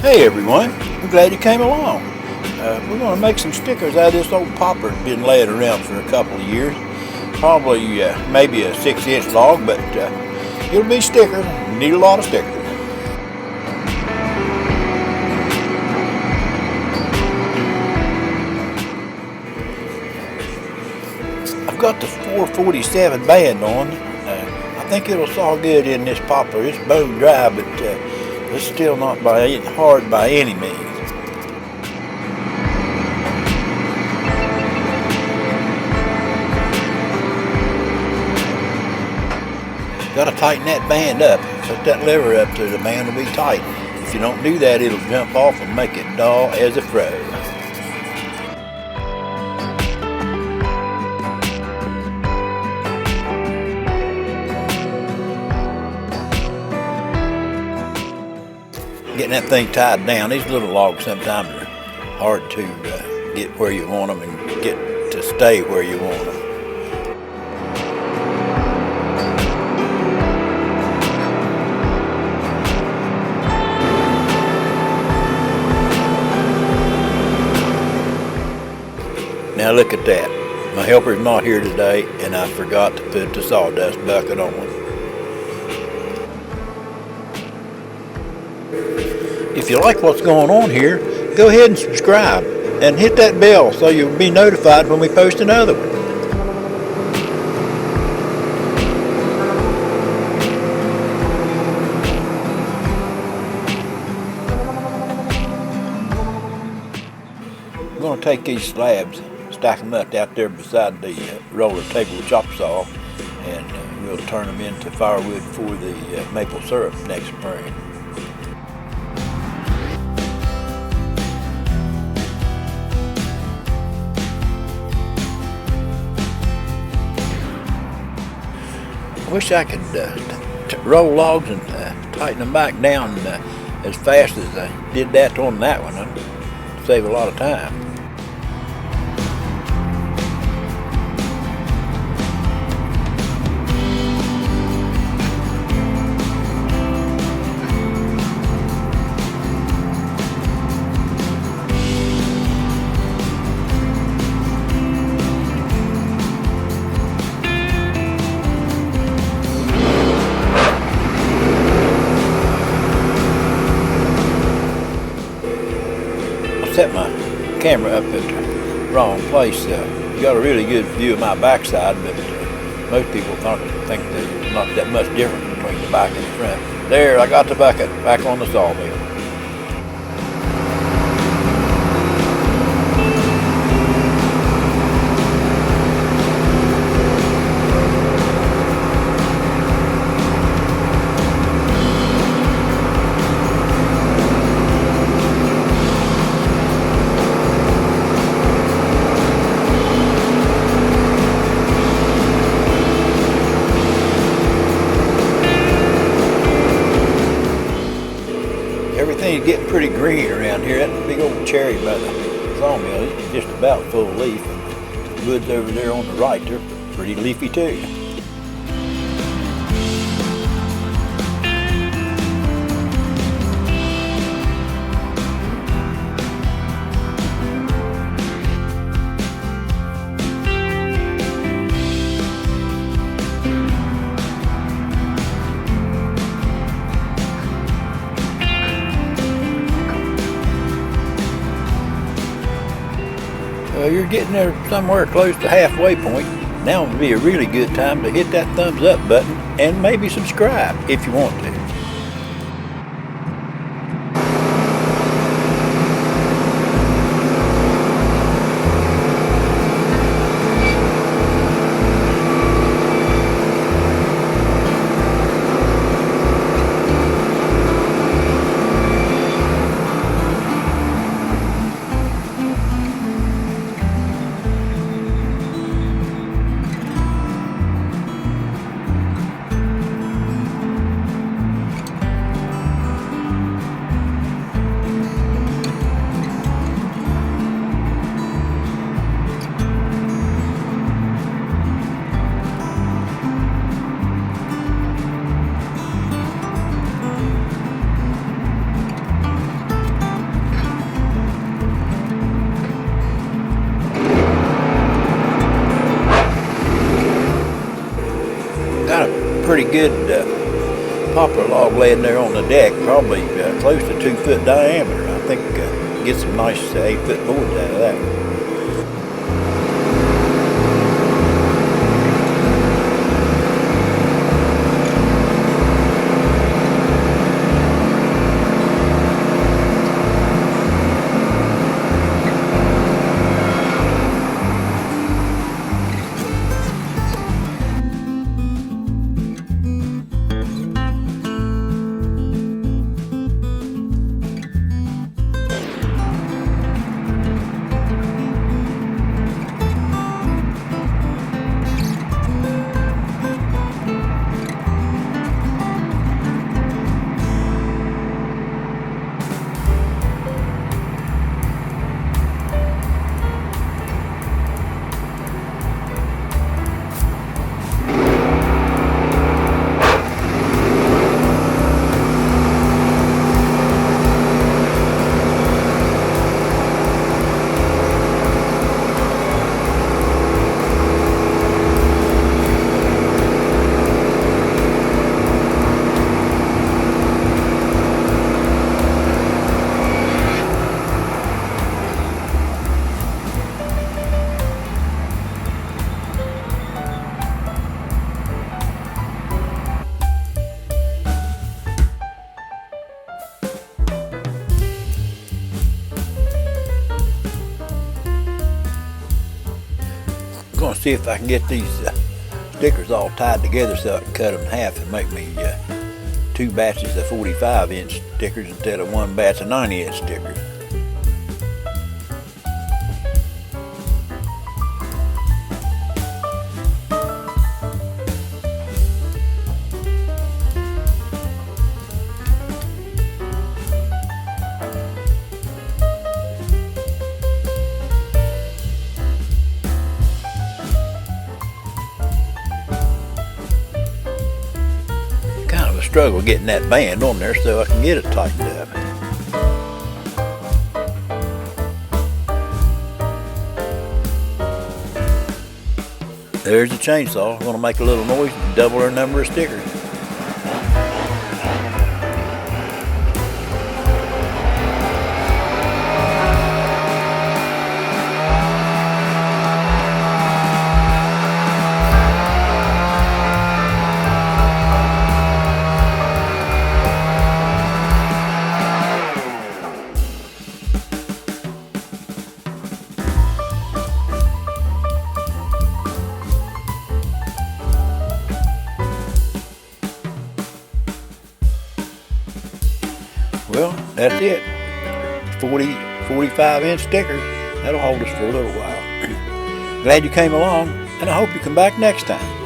Hey everyone, I'm glad you came along. We're going to make some stickers out of this old popper that's been laying around for a couple of years. Probably maybe a 6-inch log, but it'll be stickers. You need a lot of stickers. I've got the 447 band on. I think it'll saw good in this popper. It's bone dry, but it's still not hard by any means. Got to tighten that band up. Set that lever up so the band will be tight. If you don't do that, it'll jump off and make it dull as a fro. Getting that thing tied down. These little logs sometimes are hard to get where you want them and get to stay where you want them. Now look at that. My helper's not here today and I forgot to put the sawdust bucket on. If you like what's going on here, go ahead and subscribe and hit that bell so you'll be notified when we post another one. I'm going to take these slabs, stack them up out there beside the roller table chop saw, and we'll turn them into firewood for the maple syrup next spring. I wish I could roll logs and tighten them back down as fast as I did that on that one. It'd save a lot of time. Set my camera up at the wrong place. You got a really good view of my backside, but most people think there's not that much difference between the back and the front. There, I got the bucket back on the sawmill. Everything's getting pretty green around here. That big old cherry by the sawmill is just about full leaf. And the woods over there on the right, they're pretty leafy too. You're getting there somewhere close to halfway point. Now would be a really good time to hit that thumbs up button and maybe subscribe if you want to. Got a pretty good poplar log laying there on the deck, probably close to 2 foot diameter. I think get some nice 8 foot boards out of that. I'm going to see if I can get these stickers all tied together so I can cut them in half and make me 2 batches of 45-inch stickers instead of 1 batch of 90-inch stickers. Struggle getting that band on there so I can get it tightened up. There's the chainsaw. I'm going to make a little noise and double our number of stickers. Well, that's it. 45-inch sticker. That'll hold us for a little while. Glad you came along, and I hope you come back next time.